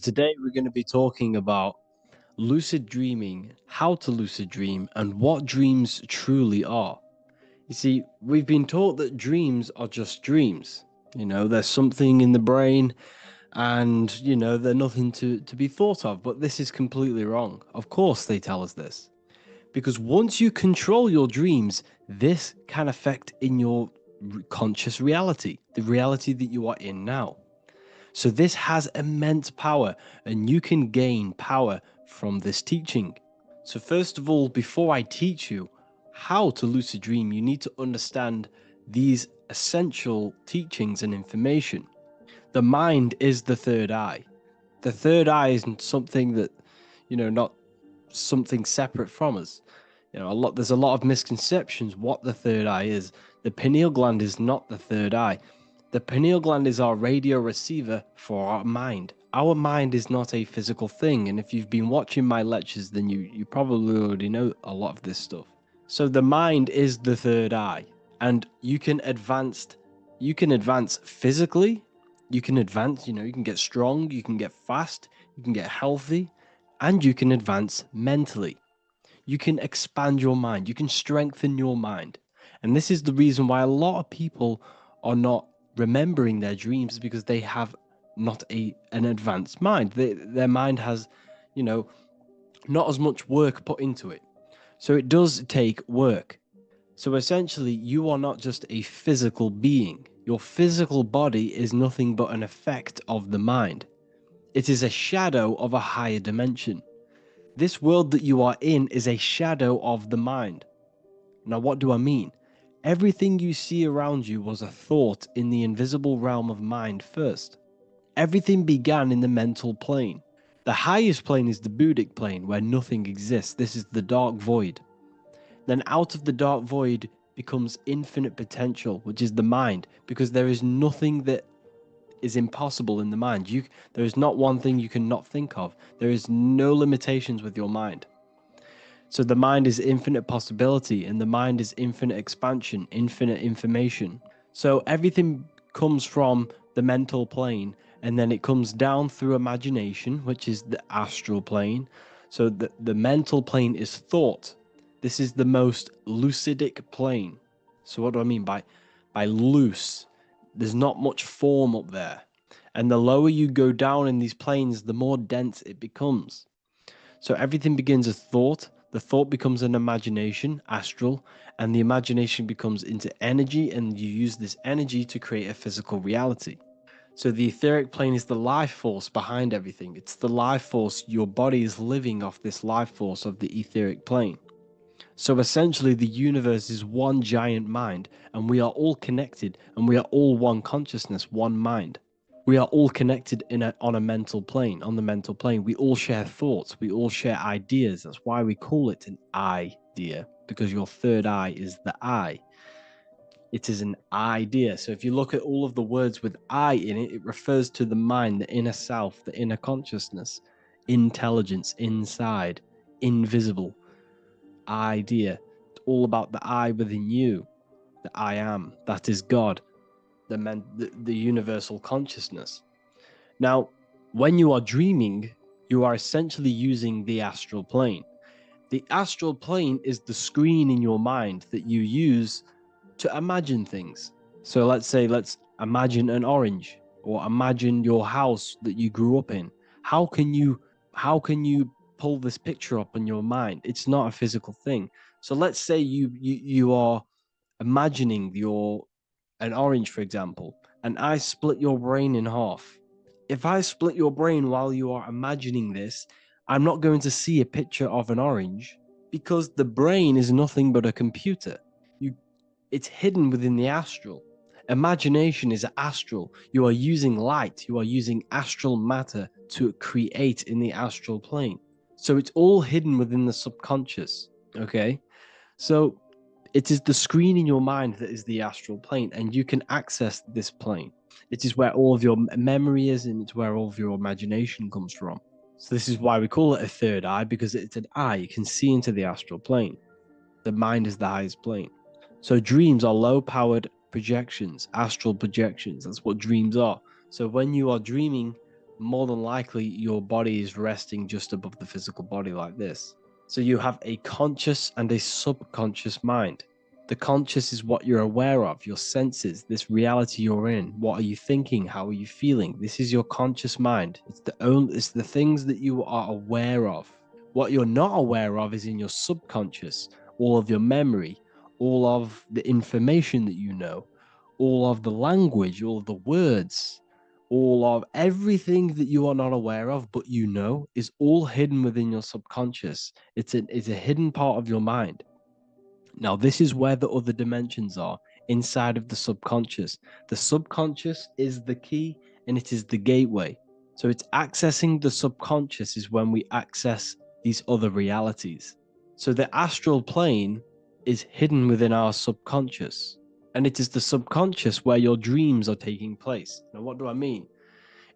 Today we're going to be talking about lucid dreaming, how to lucid dream, and what dreams truly are. You see, we've been taught that dreams are just dreams. There's something in the brain and, they're nothing to be thought of, but this is completely wrong. Of course, they tell us this. Because once you control your dreams, this can affect in your conscious reality, the reality that you are in now. So this has immense power, and you can gain power from this teaching. So first of all, before I teach you how to lucid dream, you need to understand these essential teachings and information. The mind is the third eye. The third eye isn't something that, not something separate from us. There's a lot of misconceptions what the third eye is. The pineal gland is not the third eye. The pineal gland is our radio receiver for our mind. Our mind is not a physical thing, and if you've been watching my lectures, then you probably already know a lot of this stuff. So the mind is the third eye, and you can advance physically, you can advance, you can get strong, you can get fast, you can get healthy, and you can advance mentally. You can expand your mind, you can strengthen your mind. And this is the reason why a lot of people are not remembering their dreams, because they have not an advanced mind. Their mind has, not as much work put into it. So it does take work. So essentially, you are not just a physical being. Your physical body is nothing but an effect of the mind. It is a shadow of a higher dimension. This world that you are in is a shadow of the mind. Now, what do I mean? Everything you see around you was a thought in the invisible realm of mind first. Everything began in the mental plane. The highest plane is the Buddhic plane, where nothing exists. This is the dark void. Then out of the dark void becomes infinite potential, which is the mind, because there is nothing that is impossible in the mind. There is not one thing you cannot think of. There is no limitations with your mind. So the mind is infinite possibility, and the mind is infinite expansion, infinite information. So everything comes from the mental plane, and then it comes down through imagination, which is the astral plane. So the mental plane is thought. This is the most lucidic plane. So what do I mean by loose? There's not much form up there. And the lower you go down in these planes, the more dense it becomes. So everything begins as thought. The thought becomes an imagination, astral, and the imagination becomes into energy, and you use this energy to create a physical reality. So the etheric plane is the life force behind everything. It's the life force. Your body is living off this life force of the etheric plane. So essentially, the universe is one giant mind, and we are all connected, and we are all one consciousness, one mind. We are all connected on a mental plane. On the mental plane, we all share thoughts, we all share ideas. That's why we call it an idea, because your third eye is the eye. It is an idea. So if you look at all of the words with I in it, it refers to the mind, the inner self, the inner consciousness, intelligence, inside, invisible, idea. It's all about the I within you, the I am. That is God, the universal consciousness. Now, when you are dreaming, you are essentially using the astral plane. The astral plane is the screen in your mind that you use to imagine things. So let's imagine an orange, or imagine your house that you grew up in. How can you pull this picture up in your mind? It's not a physical thing. So let's say you are imagining an orange, for example, and I split your brain in half. If I split your brain while you are imagining this, I'm not going to see a picture of an orange, because the brain is nothing but a computer. It's hidden within the astral. Imagination is astral. You are using light, you are using astral matter to create in the astral plane. So it's all hidden within the subconscious, okay? So it is the screen in your mind that is the astral plane, and you can access this plane. It is where all of your memory is, and it's where all of your imagination comes from. So this is why we call it a third eye, because it's an eye. You can see into the astral plane. The mind is the highest plane. So dreams are low-powered projections, astral projections. That's what dreams are. So when you are dreaming, more than likely your body is resting just above the physical body like this. So you have a conscious and a subconscious mind. The conscious is what you're aware of, your senses, this reality you're in. What are you thinking? How are you feeling? This is your conscious mind. It's the things that you are aware of. What you're not aware of is in your subconscious, all of your memory, all of the information that you know, all of the language, all of the words, all of everything that you are not aware of, but you know, is all hidden within your subconscious. It's a hidden part of your mind. Now, this is where the other dimensions are inside of the subconscious. The subconscious is the key and it is the gateway. So it's accessing the subconscious is when we access these other realities. So the astral plane is hidden within our subconscious, and it is the subconscious where your dreams are taking place. Now, what do I mean?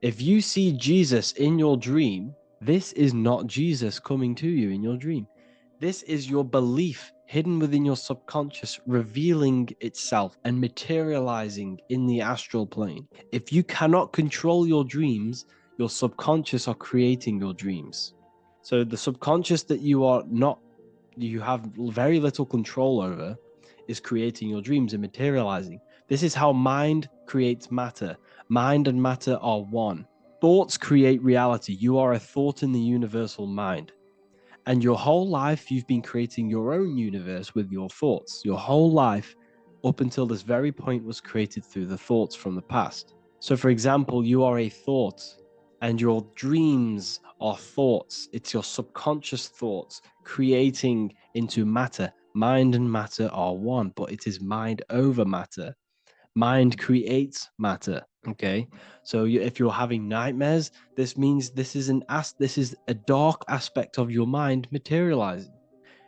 If you see Jesus in your dream, this is not Jesus coming to you in your dream. This is your belief hidden within your subconscious, revealing itself and materializing in the astral plane. If you cannot control your dreams, your subconscious are creating your dreams. So the subconscious that you have very little control over is creating your dreams and materializing. This is how mind creates matter. Mind and matter are one. Thoughts create reality. You are a thought in the universal mind. And your whole life, you've been creating your own universe with your thoughts. Your whole life, up until this very point, was created through the thoughts from the past. So, for example, you are a thought, and your dreams are thoughts. It's your subconscious thoughts creating into matter. Mind and matter are one, but it is mind over matter. Mind creates matter. Okay, so if you're having nightmares, this means this is a dark aspect of your mind materializing.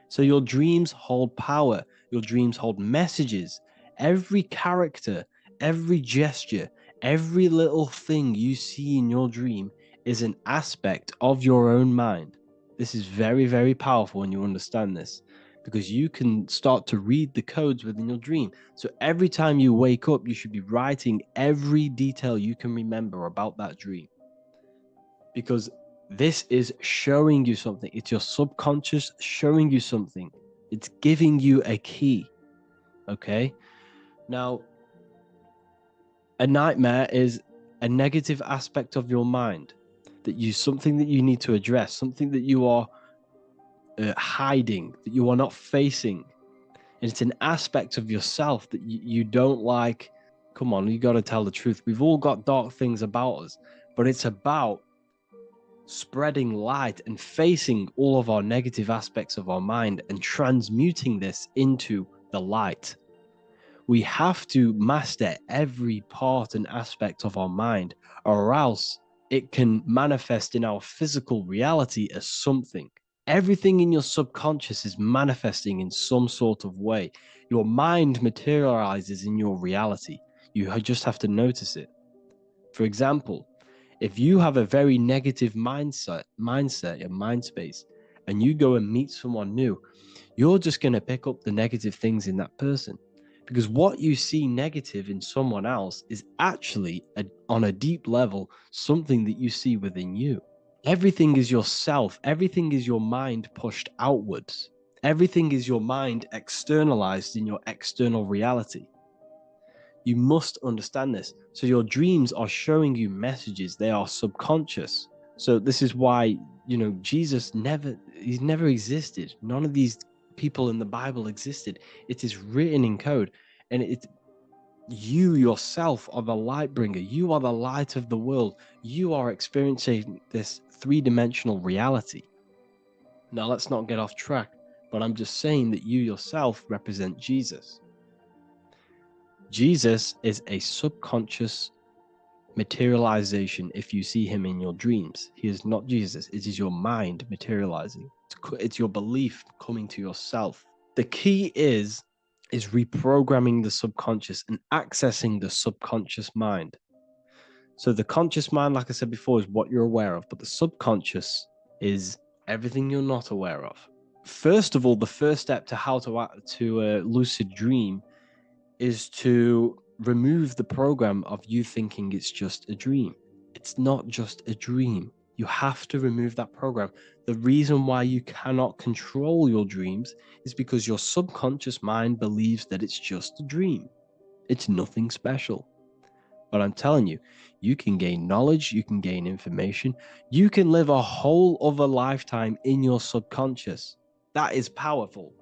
So your dreams hold power, your dreams hold messages. Every character, every gesture, every little thing you see in your dream is an aspect of your own mind. This is very, very powerful when you understand this, because you can start to read the codes within your dream. So every time you wake up, you should be writing every detail you can remember about that dream, because this is showing you something. It's your subconscious showing you something. It's giving you a key. Okay. Now, a nightmare is a negative aspect of your mind something that you need to address, something that you are hiding, that you are not facing. And it's an aspect of yourself that you don't like. Come on, you got to tell the truth. We've all got dark things about us, but it's about spreading light and facing all of our negative aspects of our mind and transmuting this into the light. We have to master every part and aspect of our mind, or else it can manifest in our physical reality as something. Everything in your subconscious is manifesting in some sort of way. Your mind materializes in your reality. You just have to notice it. For example, if you have a very negative mindset, your mind space, and you go and meet someone new, you're just going to pick up the negative things in that person. Because what you see negative in someone else is actually, on a deep level, something that you see within you. Everything is yourself. Everything is your mind pushed outwards. Everything is your mind externalized in your external reality. You must understand this. So your dreams are showing you messages. They are subconscious. So this is why, Jesus he's never existed. None of these people in the Bible existed. It is written in code. And you yourself are the light bringer. You are the light of the world. You are experiencing this three-dimensional reality. Now, let's not get off track, but I'm just saying that you yourself represent Jesus. Jesus is a subconscious materialization if you see him in your dreams. He is not Jesus. It is your mind materializing. It's your belief coming to yourself. The key is reprogramming the subconscious and accessing the subconscious mind. So the conscious mind, like I said before, is what you're aware of, but the subconscious is everything you're not aware of. First of all, the first step to how to lucid dream is to remove the program of you thinking it's just a dream. It's not just a dream. You have to remove that program. The reason why you cannot control your dreams is because your subconscious mind believes that it's just a dream. It's nothing special. But I'm telling you, you can gain knowledge, you can gain information, you can live a whole other lifetime in your subconscious. That is powerful.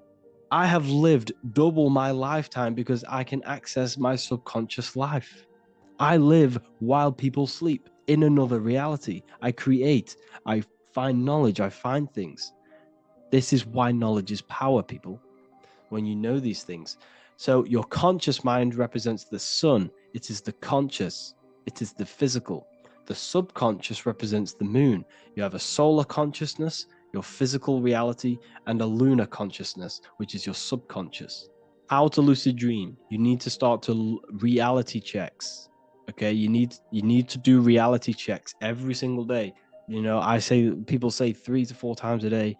I have lived double my lifetime because I can access my subconscious life. I live while people sleep in another reality. I create, I find knowledge, I find things. This is why knowledge is power, people, when you know these things. So your conscious mind represents the sun, it is the conscious, it is the physical. The subconscious represents the moon. You have a solar consciousness, your physical reality, and a lunar consciousness, which is your subconscious. How to lucid dream? You need to start to reality checks. Okay, you need to do reality checks every single day. You know, people say 3 to 4 times a day.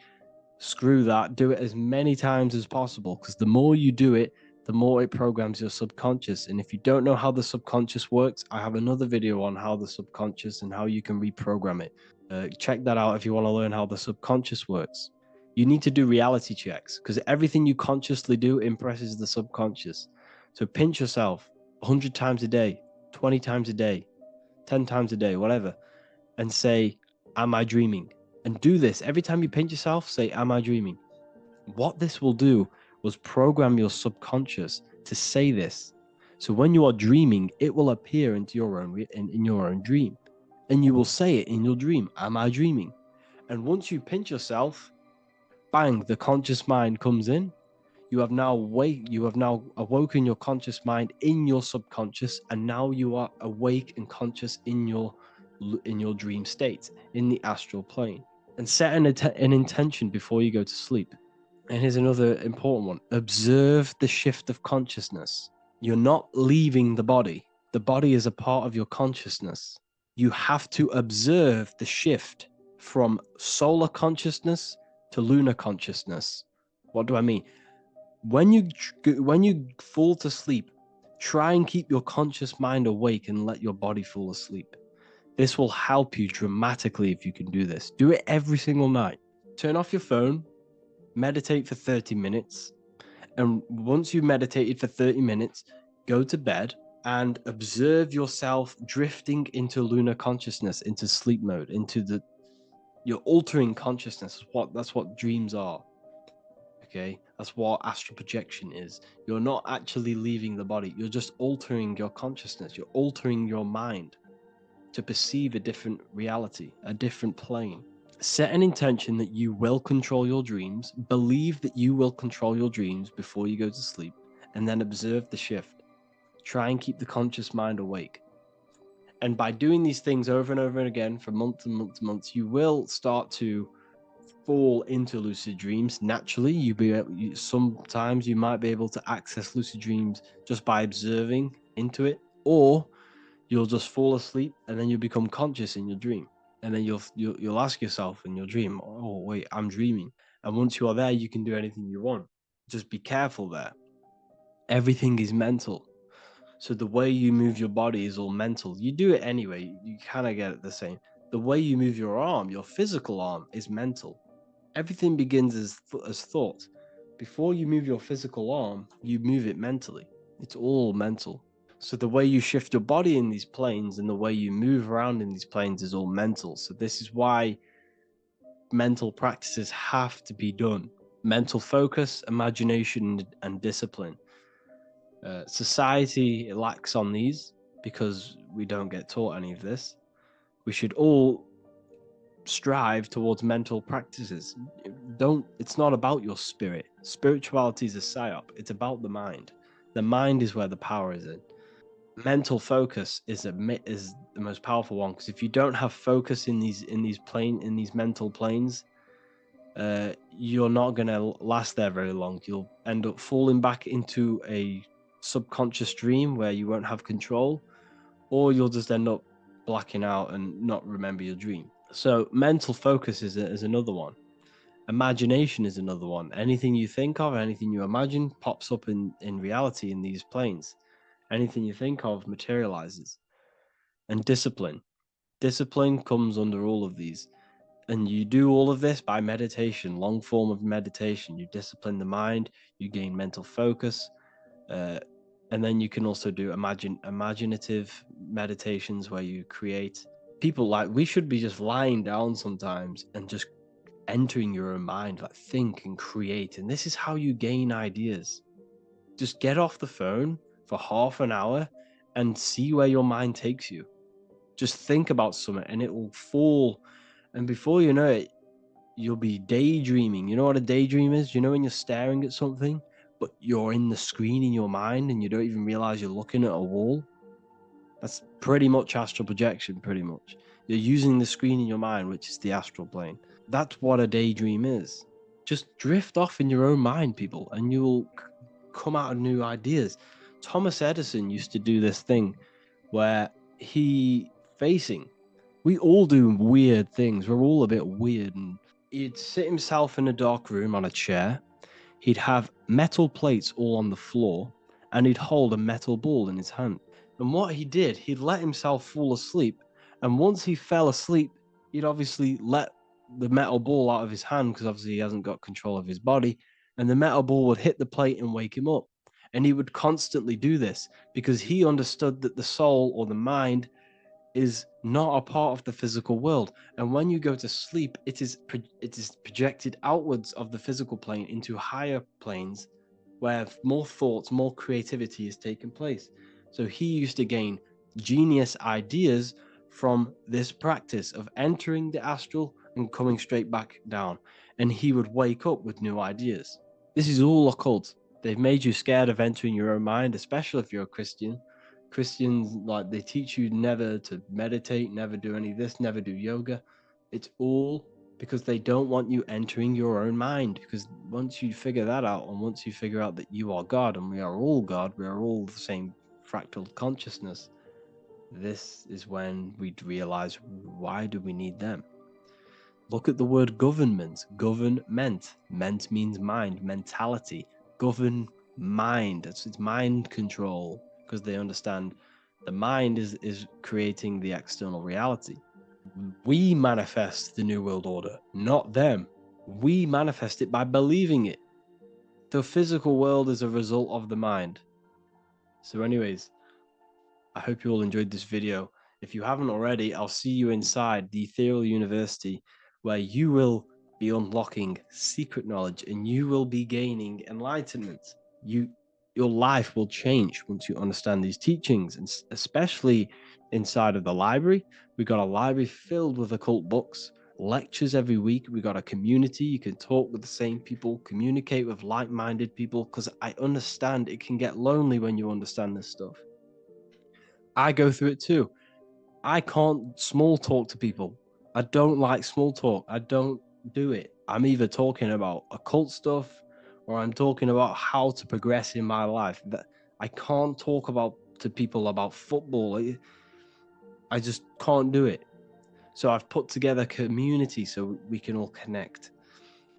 Screw that. Do it as many times as possible, because the more you do it, the more it programs your subconscious. And if you don't know how the subconscious works, I have another video on how the subconscious and how you can reprogram it. Check that out if you want to learn how the subconscious works. You need to do reality checks, because everything you consciously do impresses the subconscious. So pinch yourself 100 times a day, 20 times a day, 10 times a day, whatever, and say, am I dreaming? And do this every time you pinch yourself, say, am I dreaming? What this will do was program your subconscious to say this. So when you are dreaming, it will appear into your own in your own dream, and you will say it in your dream, am I dreaming? And once you pinch yourself, bang, the conscious mind comes in. You have now awoken your conscious mind in your subconscious, and now you are awake and conscious in your dream state, in the astral plane. And set an intention before you go to sleep. And here's another important one: observe the shift of consciousness. You're not leaving the body. The body is a part of your consciousness. You have to observe the shift from solar consciousness to lunar consciousness. What do I mean? When you fall to sleep, try and keep your conscious mind awake and let your body fall asleep. This will help you dramatically if you can do this. Do it every single night. Turn off your phone, meditate for 30 minutes, and once you've meditated for 30 minutes, go to bed and observe yourself drifting into lunar consciousness, into sleep mode, you're altering consciousness. That's what dreams are. Okay, that's what astral projection is. You're not actually leaving the body, you're just altering your consciousness, you're altering your mind to perceive a different reality, a different plane. Set an intention that you will control your dreams, believe that you will control your dreams before you go to sleep, and then observe the shift. Try and keep the conscious mind awake. And by doing these things over and over and again for months and months and months, you will start to fall into lucid dreams naturally. Sometimes you might be able to access lucid dreams just by observing into it, or you'll just fall asleep and then you'll become conscious in your dream, and then you'll ask yourself in your dream, oh wait, I'm dreaming. And once you are there, you can do anything you want. Just be careful there. Everything is mental. So the way you move your body is all mental. You do it anyway, you kind of get it the same. The way you move your arm, your physical arm, is mental. Everything begins as thought. Before you move your physical arm, you move it mentally. It's all mental. So the way you shift your body in these planes and the way you move around in these planes is all mental. So this is why mental practices have to be done. Mental focus, imagination, and discipline. Society lacks on these because we don't get taught any of this. We should all strive towards mental practices. It's not about your spirit. Spirituality is a psyop. It's about the mind. The mind is where the power is in. Mental focus is the most powerful one, because if you don't have focus in these mental planes, you're not going to last there very long. You'll end up falling back into a subconscious dream where you won't have control, or you'll just end up blacking out and not remember your dream. So mental focus is another one. Imagination is another one. Anything you think of, anything you imagine, pops up in reality in these planes. Anything you think of materializes. And discipline. Discipline comes under all of these. And you do all of this by meditation, long form of meditation. You discipline the mind, you gain mental focus, and then you can also do imaginative meditations where you create. People, like, we should be just lying down sometimes and just entering your own mind, like think and create. And this is how you gain ideas. Just get off the phone for half an hour and see where your mind takes you. Just think about something and it will fall. And before you know it, you'll be daydreaming. You know what a daydream is? You know when you're staring at something, but you're in the screen in your mind and you don't even realize you're looking at a wall? That's pretty much astral projection, pretty much. You're using the screen in your mind, which is the astral plane. That's what a daydream is. Just drift off in your own mind, people, and you'll come out of new ideas. Thomas Edison used to do this thing where we all do weird things. We're all a bit weird. And he'd sit himself in a dark room on a chair. He'd have metal plates all on the floor, and he'd hold a metal ball in his hand. And what he did, he'd let himself fall asleep. And once he fell asleep, he'd obviously let the metal ball out of his hand because obviously he hasn't got control of his body. And the metal ball would hit the plate and wake him up. And he would constantly do this because he understood that the soul or the mind is not a part of the physical world. And when you go to sleep, it is projected outwards of the physical plane into higher planes where more thoughts, more creativity is taking place. So he used to gain genius ideas from this practice of entering the astral and coming straight back down. And he would wake up with new ideas. This is all occult. They've made you scared of entering your own mind, especially if you're a Christian. Christians, like, they teach you never to meditate, never do any of this, never do yoga. It's all because they don't want you entering your own mind. Because once you figure that out, and once you figure out that you are God and we are all God, we are all the same fractal consciousness, this is when we'd realize, why do we need them? Look at the word government. Government. Ment means mind, mentality. Govern mind. It's mind control, because they understand the mind is creating the external reality. We manifest the New World Order, not them. We manifest it by believing it. The physical world is a result of the mind. So anyways, I hope you all enjoyed this video. If you haven't already, I'll see you inside the Ethereal University, where you will be unlocking secret knowledge and you will be gaining enlightenment. Your life will change once you understand these teachings, and especially inside of the library. We got a library filled with occult books, lectures every week. We got a community. You can talk with the same people, communicate with like-minded people, because I understand it can get lonely when you understand this stuff. I go through it too. I can't small talk to people. I don't like small talk. I don't do it. I'm either talking about occult stuff or I'm talking about how to progress in my life. That I can't talk to people about football. I just can't do it. So I've put together a community so we can all connect.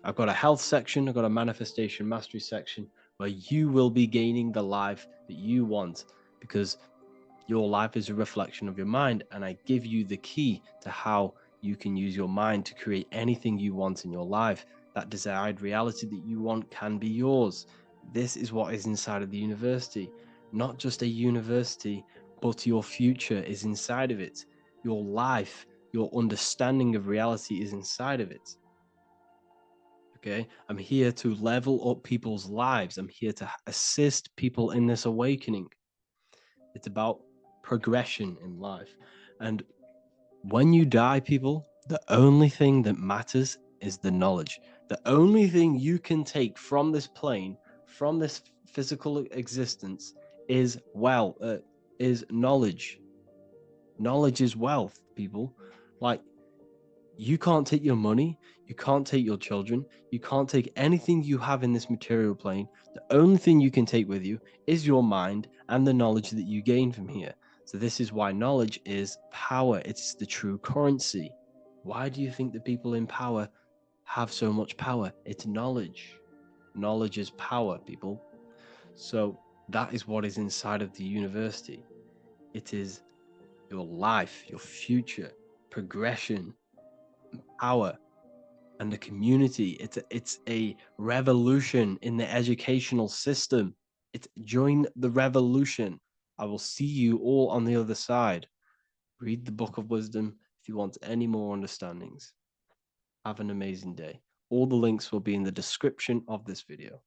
I've got a health section, I've got a manifestation mastery section where you will be gaining the life that you want, because your life is a reflection of your mind, and I give you the key to how you can use your mind to create anything you want in your life. That desired reality that you want can be yours. This is what is inside of the university. Not just a university, but your future is inside of it. Your life, your understanding of reality is inside of it. Okay, I'm here to level up people's lives. I'm here to assist people in this awakening. It's about progression in life. And when you die, people, the only thing that matters is the knowledge. The only thing you can take from this plane, from this physical existence, is knowledge. Knowledge is wealth, people. Like, you can't take your money, you can't take your children, you can't take anything you have in this material plane. The only thing you can take with you is your mind and the knowledge that you gain from here. So this is why knowledge is power. It's the true currency. Why do you think the people in power have so much power? It's knowledge. Knowledge is power, people. So that is what is inside of the university. It is your life, your future. progression, power, and the community. It's a revolution in the educational system. It's join the revolution. I will see you all on the other side. Read the Book of Wisdom if you want any more understandings. Have an amazing day. All the links will be in the description of this video.